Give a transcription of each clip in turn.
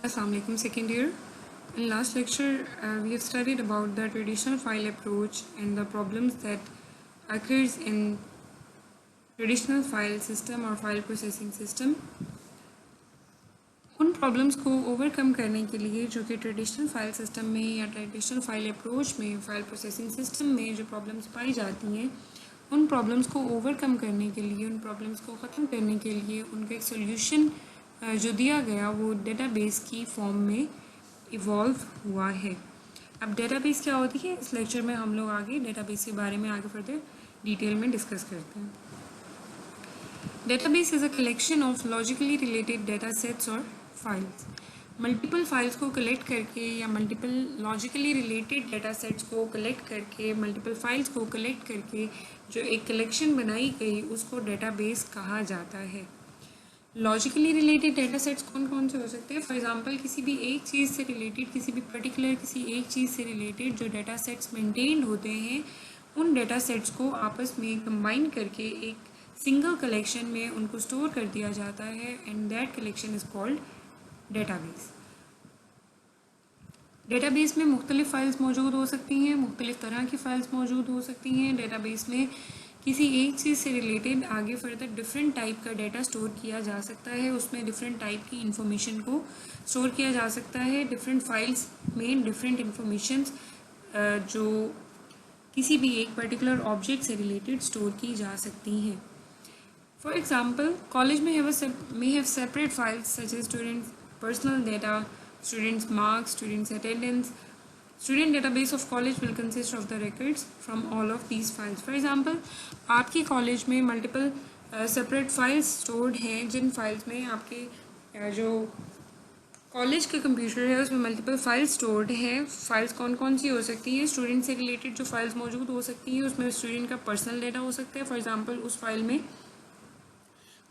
Assalamualaikum second year. In last lecture, we have studied about the traditional file approach and the problems that occurs in traditional file system or file processing system. उन problems को overcome करने के लिए जो कि traditional file system में या traditional file approach में फाइल प्रोसेसिंग सिस्टम में जो प्रॉब्लम्स पाई जाती हैं, उन प्रॉब्लम्स को ओवरकम करने के लिए, उन प्रॉब्लम्स को ख़त्म करने के लिए उनका एक सोल्यूशन जो दिया गया वो डेटाबेस की फॉर्म में इवॉल्व हुआ है। अब डेटाबेस क्या होती है, इस लेक्चर में हम लोग आगे डेटाबेस के बारे में आगे फर्दर डिटेल में डिस्कस करते हैं। Database is a collection of logically related data sets और फाइल्स। मल्टीपल फाइल्स को कलेक्ट करके या multiple logically related data sets को कलेक्ट करके, मल्टीपल फाइल्स को कलेक्ट करके जो एक कलेक्शन बनाई गई उसको डेटाबेस कहा जाता है। लॉजिकली रिलेटेड डेटा सेट्स कौन कौन से हो सकते हैं? फॉर एग्जांपल किसी भी एक चीज़ से रिलेटेड, किसी भी पर्टिकुलर किसी एक चीज़ से रिलेटेड जो डेटा सेट्स मेंटेन्ड होते हैं, उन डेटा सेट्स को आपस में कंबाइन करके एक सिंगल कलेक्शन में उनको स्टोर कर दिया जाता है and that collection is called database. Database में मुख्तलिफ फाइल्स मौजूद हो सकती हैं, मुख्तलिफ तरह की फ़ाइल्स मौजूद हो सकती हैं। डेटाबेस में किसी एक चीज़ से रिलेटेड आगे फर्दर डिफरेंट टाइप का डाटा स्टोर किया जा सकता है, उसमें डिफरेंट टाइप की इंफॉर्मेशन को स्टोर किया जा सकता है। डिफरेंट फाइल्स में डिफरेंट इंफॉर्मेशंस जो किसी भी एक पर्टिकुलर ऑब्जेक्ट से रिलेटेड स्टोर की जा सकती हैं। फॉर एग्जाम्पल, कॉलेज में have separate files such as students personal data, students' marks, students' attendance. Student database of college will consist of the records from all of these files. For example, आपके college में multiple separate files stored हैं, जिन files में आपके जो college का computer है उसमें multiple files stored हैं। फाइल्स कौन कौन सी हो सकती हैं? स्टूडेंट से रिलेटेड जो फाइल्स मौजूद हो सकती हैं उसमें स्टूडेंट का पर्सनल डेटा हो सकता है। फॉर एग्जाम्पल, उस फाइल में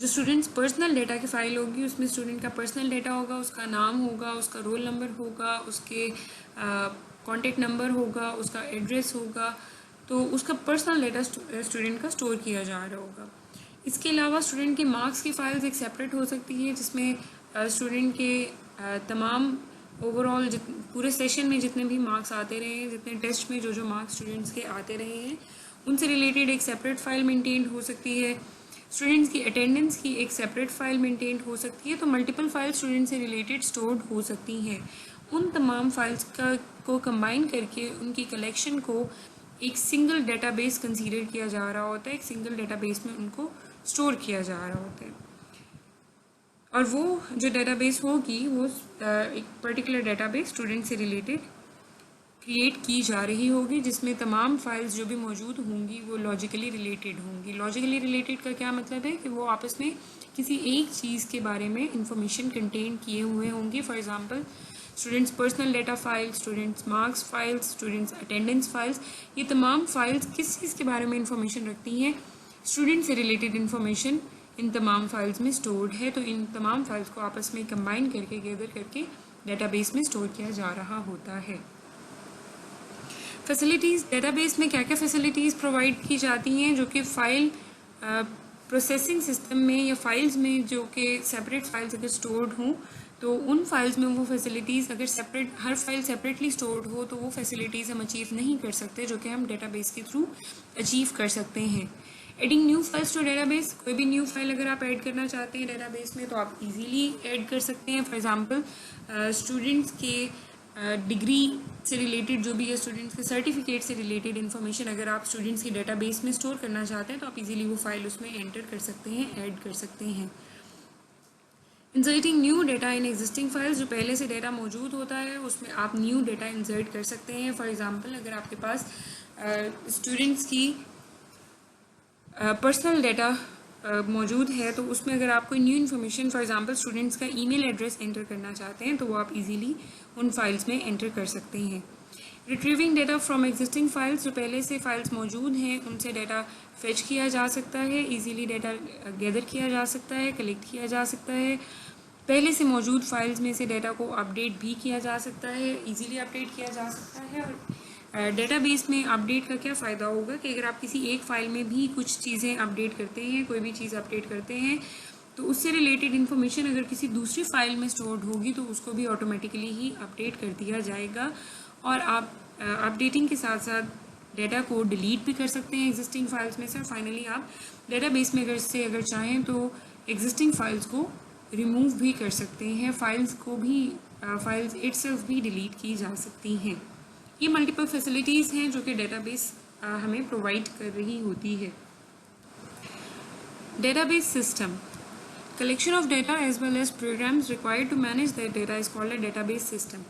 जो स्टूडेंट्स पर्सनल डेटा की फ़ाइल होगी उसमें स्टूडेंट का पर्सनल डेटा होगा, उसका नाम होगा, उसका रोल नंबर होगा, उसके कॉन्टेक्ट नंबर होगा, उसका एड्रेस होगा, तो उसका पर्सनल डेटा स्टूडेंट का स्टोर किया जा रहा होगा। इसके अलावा स्टूडेंट के मार्क्स की फ़ाइल्स एक सेपरेट हो सकती है जिसमें स्टूडेंट के तमाम ओवरऑल पूरे सेशन में जितने भी मार्क्स आते रहे हैं, जितने टेस्ट में जो मार्क्स स्टूडेंट्स के आते रहे हैं, उनसे रिलेटेड एक सेपरेट फ़ाइल मेंटेन हो सकती है। स्टूडेंट्स की अटेंडेंस की एक सेपरेट फ़ाइल मेंटेन हो सकती है। तो मल्टीपल फाइल स्टूडेंट से रिलेटेड स्टोर्ड हो सकती हैं। उन तमाम फाइल्स को कंबाइन करके उनकी कलेक्शन को एक सिंगल डेटाबेस कंसीडर किया जा रहा होता है, एक सिंगल डेटाबेस में उनको स्टोर किया जा रहा होता है। और वो जो डेटाबेस होगी वो एक पर्टिकुलर डेटाबेस स्टूडेंट से रिलेटेड क्रिएट की जा रही होगी, जिसमें तमाम फाइल्स जो भी मौजूद होंगी वो लॉजिकली रिलेटेड होंगी। लॉजिकली रिलेटेड का क्या मतलब है कि वो आपस में किसी एक चीज़ के बारे में इंफॉर्मेशन कंटेन किए हुए होंगी। For example, students personal data file, students marks files, students attendance files, ये तमाम फाइल्स किस चीज़ के बारे में इंफॉर्मेशन रखती हैं? स्टूडेंट से रिलेटेड इंफॉर्मेशन इन तमाम फाइल्स में स्टोर्ड है। तो इन तमाम फाइल्स को आपस में कंबाइन करके, गैदर करके डेटाबेस में स्टोर किया जा रहा होता है। फैसिलिटीज़, डेटाबेस में क्या क्या फैसिलिटीज़ प्रोवाइड की जाती हैं जो कि फ़ाइल प्रोसेसिंग सिस्टम में या फाइल्स में जो कि सेपरेट फाइल्स अगर स्टोर्ड हों तो उन फाइल्स में वो फैसिलिटीज़ अगर सेपरेट, हर फाइल सेपरेटली स्टोर्ड हो तो वो फैसिलिटीज़ हम अचीव नहीं कर सकते जो कि हम डेटाबेस के थ्रू अचीव कर सकते हैं। Adding new files to database, कोई भी न्यू फाइल अगर आप ऐड करना चाहते हैं डेटाबेस में तो आप इजीली ऐड कर सकते हैं। फॉर एग्जांपल, स्टूडेंट्स के डिग्री से रिलेटेड जो भी है, स्टूडेंट्स के सर्टिफिकेट से रिलेटेड इन्फॉर्मेशन अगर आप स्टूडेंट्स की डेटाबेस में स्टोर करना चाहते हैं तो आप इजीली वो फाइल उसमें एंटर कर सकते हैं, ऐड कर सकते हैं। Inserting new data in existing files, जो पहले से डेटा मौजूद होता है उसमें आप न्यू डेटा इंसर्ट कर सकते हैं। फॉर एग्जांपल, अगर आपके पास स्टूडेंट्स की पर्सनल डेटा मौजूद है तो उसमें अगर आप कोई new information, for example students का ईमेल एड्रेस एंटर करना चाहते हैं तो वो आप इजीली उन फाइल्स में एंटर कर सकते हैं। Retrieving data from existing files, जो पहले से फाइल्स मौजूद हैं उनसे डेटा फेच किया जा सकता है, इजीली डेटा गैदर किया जा सकता है, कलेक्ट किया जा सकता है। पहले से मौजूद फाइल्स में से डेटा को अपडेट भी किया जा सकता है, इजीली अपडेट किया जा सकता है। और डेटाबेस में अपडेट का क्या फ़ायदा होगा कि अगर आप किसी एक फ़ाइल में भी कुछ चीज़ें अपडेट करते हैं, कोई भी चीज़ अपडेट करते हैं तो उससे रिलेटेड इन्फॉर्मेशन अगर किसी दूसरी फाइल में स्टोर्ड होगी तो उसको भी ऑटोमेटिकली ही अपडेट कर दिया जाएगा। और आप अपडेटिंग के साथ साथ डेटा को डिलीट भी कर सकते हैं एग्जिस्टिंग फाइल्स में से। और फाइनली आप डेटाबेस में अगर चाहें तो एग्जिस्टिंग फाइल्स को रिमूव भी कर सकते हैं, फाइल्स इटसेल्फ भी डिलीट की जा सकती हैं। ये मल्टीपल फैसिलिटीज़ हैं जो कि डेटाबेस हमें प्रोवाइड कर रही होती है। Database system, collection of data as well as programs required to manage that data is called a database system.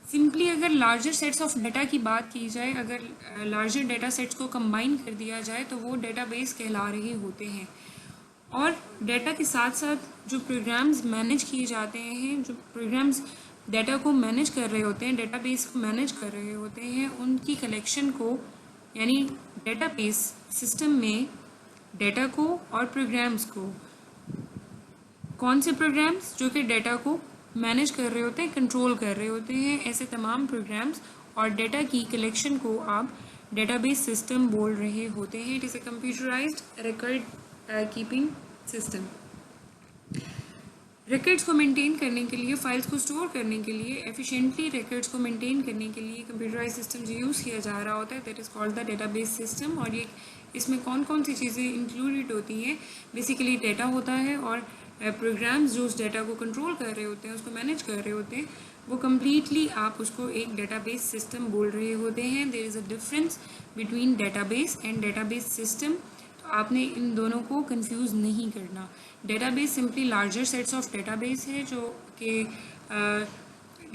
Simply अगर लार्जर सेट्स ऑफ डाटा की बात की जाए, अगर लार्जर डाटा सेट्स को कंबाइन कर दिया जाए तो वो डेटाबेस कहला रहे होते हैं। और डाटा के साथ साथ जो प्रोग्राम्स मैनेज किए जाते हैं, जो प्रोग्राम्स डाटा को मैनेज कर रहे होते हैं, डेटाबेस को मैनेज कर रहे होते हैं, उनकी कलेक्शन को, यानी डेटाबेस सिस्टम में डाटा को और प्रोग्राम्स को, कौन से प्रोग्राम्स जो कि डाटा को मैनेज कर रहे होते हैं, कंट्रोल कर रहे होते हैं, ऐसे तमाम प्रोग्राम्स और डाटा की कलेक्शन को आप डेटाबेस सिस्टम बोल रहे होते हैं। It is a computerised record keeping system. Records को मेंटेन करने के लिए, फाइल्स को स्टोर करने के लिए, एफिशिएंटली रिकॉर्ड्स को मेंटेन करने के लिए कंप्यूटराइज्ड सिस्टम जो यूज़ किया जा रहा होता है, that is called the database system. और ये इसमें कौन कौन सी चीज़ें इंक्लूडेड होती हैं? बेसिकली डाटा होता है और प्रोग्राम्स जो उस डाटा को कंट्रोल कर रहे होते हैं, उसको मैनेज कर रहे होते हैं, वो कम्प्लीटली आप उसको एक डेटाबेस सिस्टम बोल रहे होते हैं। There is a difference between database and database system. तो आपने इन दोनों को कंफ्यूज नहीं करना। Database simply larger sets of database है, जो कि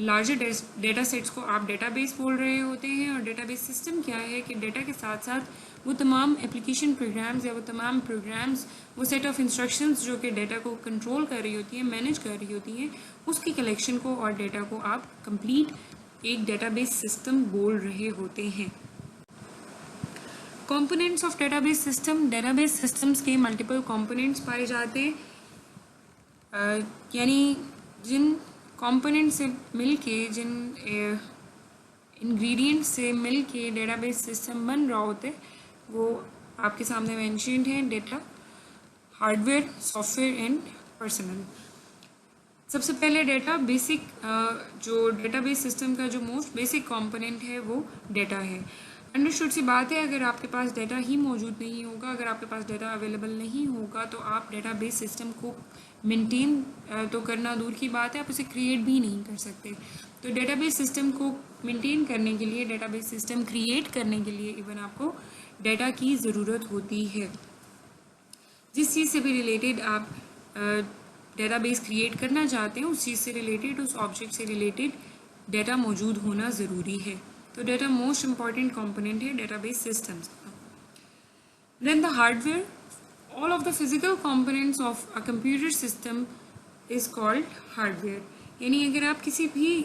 लार्जर डेटा सेट्स को आप डेटाबेस बोल रहे होते हैं। और डेटाबेस सिस्टम क्या है कि डेटा के साथ साथ वो तमाम एप्लीकेशन प्रोग्राम्स या वो तमाम प्रोग्राम्स, वो सेट ऑफ इंस्ट्रक्शंस जो कि डेटा को कंट्रोल कर रही होती हैं, मैनेज कर रही होती हैं, उसकी कलेक्शन को और डेटा को आप कंप्लीट एक डेटाबेस सिस्टम बोल रहे होते हैं। Components of database system, database systems के मल्टीपल कंपोनेंट्स पाए जाते हैं, यानी जिन कंपोनेंट से मिलके, जिन इंग्रेडिएंट्स से मिलके डेटाबेस सिस्टम बन रहा होते हैं, वो आपके सामने मेंशन्ड है। Data, hardware, software and personal. सबसे पहले डेटा, बेसिक जो डेटाबेस सिस्टम का जो मोस्ट बेसिक कंपोनेंट है वो डेटा है। अंडरस्टूड सी बात है, अगर आपके पास डाटा ही मौजूद नहीं होगा, अगर आपके पास डाटा अवेलेबल नहीं होगा, तो आप डेटाबेस सिस्टम को मेंटेन तो करना दूर की बात है, आप उसे क्रिएट भी नहीं कर सकते। तो डेटाबेस सिस्टम को मेंटेन करने के लिए, डेटाबेस सिस्टम क्रिएट करने के लिए इवन आपको डाटा की ज़रूरत होती है। जिस चीज़ से भी रिलेटेड आप डेटाबेस क्रिएट करना चाहते हैं, उस चीज़ से रिलेटेड, उस ऑब्जेक्ट से रिलेटेड डाटा मौजूद होना ज़रूरी है। तो डाटा मोस्ट इम्पॉर्टेंट कंपोनेंट है डेटाबेस सिस्टम्स का। Then the hardware, all of the physical components of a computer system is called hardware. यानी अगर आप किसी भी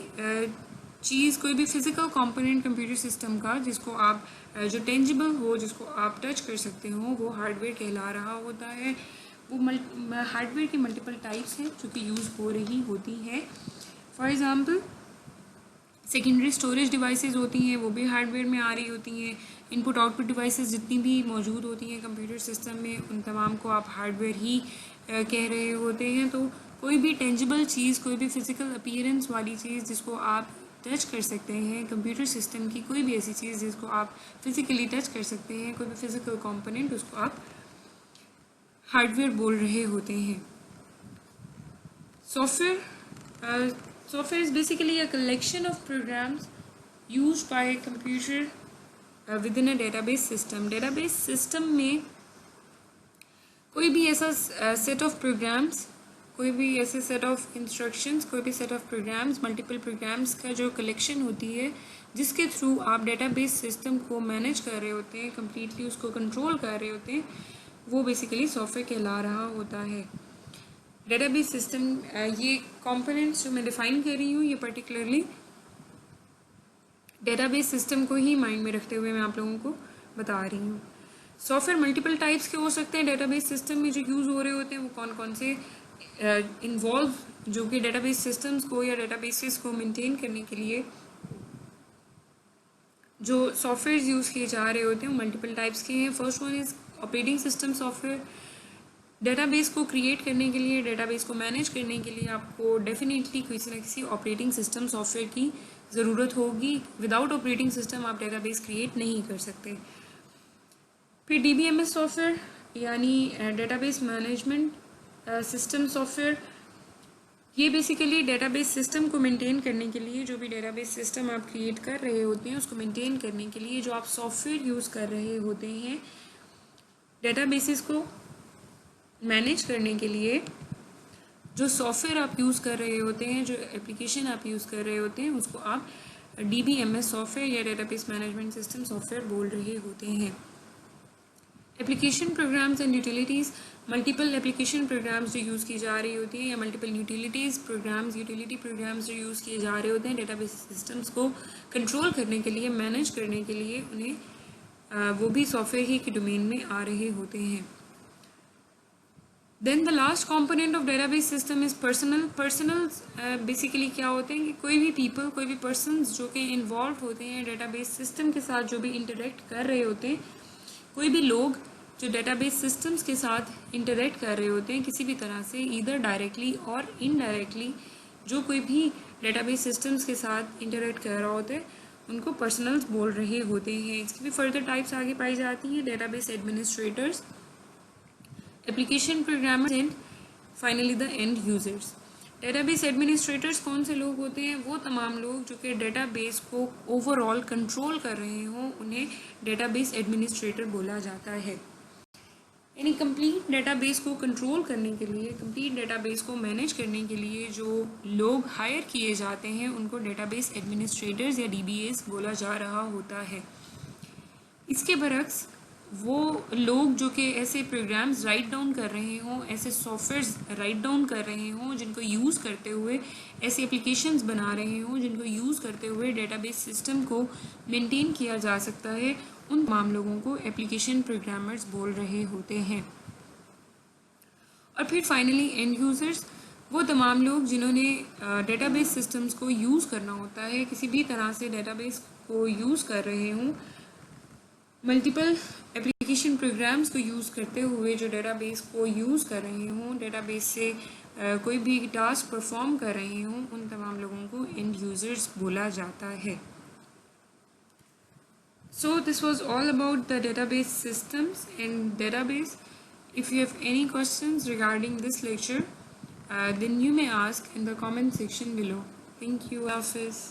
चीज़, कोई भी फिजिकल कंपोनेंट कंप्यूटर सिस्टम का जिसको आप जो टेंजिबल हो, जिसको आप टच कर सकते हो, वो हार्डवेयर कहला रहा होता है। वो हार्डवेयर की मल्टीपल टाइप्स हैं जो कि यूज़ हो रही होती हैं। For example, secondary storage devices होती हैं, वो भी हार्डवेयर में आ रही होती हैं। इनपुट आउटपुट डिवाइसेस जितनी भी मौजूद होती हैं कंप्यूटर सिस्टम में, उन तमाम को आप हार्डवेयर ही कह रहे होते हैं। तो कोई भी टेंजिबल चीज़, कोई भी फिजिकल अपीयरेंस वाली चीज़ जिसको आप टच कर सकते हैं, कंप्यूटर सिस्टम की कोई भी ऐसी चीज़ जिसको आप फिजिकली टच कर सकते हैं, कोई भी फिजिकल कंपोनेंट, उसको आप हार्डवेयर बोल रहे होते हैं। Software is basically a collection of programs used by a computer within a database system. Database system में कोई भी ऐसा set of programs, कोई भी ऐसे set of instructions, कोई भी set of programs, multiple programs का जो collection होती है, जिसके थ्रू आप database system को manage कर रहे होते हैं, completely उसको control कर रहे होते हैं, वो basically software कहला रहा होता है। डेटाबेस सिस्टम, ये कंपोनेंट्स जो मैं डिफाइन कर रही हूँ, ये पर्टिकुलरली डेटाबेस सिस्टम को ही माइंड में रखते हुए मैं आप लोगों को बता रही हूँ। सॉफ्टवेयर मल्टीपल टाइप्स के हो सकते हैं डेटाबेस सिस्टम में जो यूज़ हो रहे होते हैं, वो कौन कौन से इन्वॉल्व, जो कि डेटाबेस सिस्टम्स को या डेटाबेसेस को मेंटेन करने के लिए जो सॉफ्टवेयर यूज़ किए जा रहे होते हैं, वो मल्टीपल टाइप्स के हैं। First one is operating system software, database को क्रिएट करने के लिए, डेटाबेस को मैनेज करने के लिए आपको डेफिनेटली किसी न किसी ऑपरेटिंग सिस्टम सॉफ्टवेयर की ज़रूरत होगी। विदाउट ऑपरेटिंग सिस्टम आप डेटाबेस क्रिएट नहीं कर सकते। फिर DBMS सॉफ्टवेयर यानी डेटाबेस मैनेजमेंट सिस्टम सॉफ्टवेयर, ये बेसिकली डेटाबेस सिस्टम को मेंटेन करने के लिए, जो भी डेटाबेस सिस्टम आप क्रिएट कर रहे होते हैं उसको मेंटेन करने के लिए जो आप सॉफ्टवेयर यूज़ कर रहे होते हैं, डेटाबेसेस को मैनेज करने के लिए जो सॉफ्टवेयर आप यूज़ कर रहे होते हैं, जो एप्लीकेशन आप यूज़ कर रहे होते हैं, उसको आप DBMS सॉफ्टवेयर या डेटाबेस मैनेजमेंट सिस्टम सॉफ्टवेयर बोल रहे होते हैं। Application programs and utilities, multiple application programs जो यूज़ की जा रही होती हैं या मल्टीपल यूटिलिटी प्रोग्राम्स जो यूज़ किए जा रहे होते हैं डेटाबेस सिस्टम्स को कंट्रोल करने के लिए, मैनेज करने के लिए, उन्हें वो भी सॉफ्टवेयर ही के डोमेन में आ रहे होते हैं। Then the last component of database system is personals basically क्या होते हैं कि कोई भी पर्सनस जो कि इन्वॉल्व होते हैं डेटाबेस सिस्टम के साथ, जो भी इंटरेक्ट कर रहे होते हैं, कोई भी लोग जो डेटाबेस सिस्टम्स के साथ इंटरेक्ट कर रहे होते हैं किसी भी तरह से, ईदर डायरेक्टली और इनडायरेक्टली, जो कोई भी डेटाबेस सिस्टम्स के साथ इंटरेक्ट कर रहा होता है उनको पर्सनल्स बोल रहे होते हैं। इसकी भी फर्दर टाइप्स आगे पाई जाती हैं, database administrators, application programmers and finally the end users. Database administrators कौन से लोग होते हैं? वो तमाम लोग जो कि डेटाबेस को ओवरऑल कंट्रोल कर रहे हों, उन्हें डेटाबेस एडमिनिस्ट्रेटर बोला जाता है। यानी कंप्लीट डेटाबेस को कंट्रोल करने के लिए, कंप्लीट डेटाबेस को मैनेज करने के लिए जो लोग हायर किए जाते हैं उनको डेटाबेस एडमिनिस्ट्रेटर्स या DBAs बोला जा रहा होता है। इसके बरक्स वो लोग जो कि ऐसे प्रोग्राम्स राइट डाउन कर रहे हों, ऐसे सॉफ्टवेयर्स राइट डाउन कर रहे हों जिनको यूज़ करते हुए ऐसे एप्लीकेशंस बना रहे हों जिनको यूज़ करते हुए डेटाबेस सिस्टम को मेंटेन किया जा सकता है, उन तमाम लोगों को एप्लीकेशन प्रोग्रामर्स बोल रहे होते हैं। और फिर फाइनली एंड यूज़र्स, वो तमाम लोग जिन्होंने डेटाबेस सिस्टम्स को यूज़ करना होता है, किसी भी तरह से डेटाबेस को यूज़ कर रहे हों, मल्टीपल एप्लीकेशन प्रोग्राम्स को यूज़ करते हुए जो डेटाबेस को यूज़ कर रहे हों, डेटाबेस से कोई भी टास्क परफॉर्म कर रहे हों, उन तमाम लोगों को एंड यूज़र्स बोला जाता है। So this was all about the database systems and database. If you have any questions regarding this lecture, then you may ask in the comment section below. Thank you, Hafiz.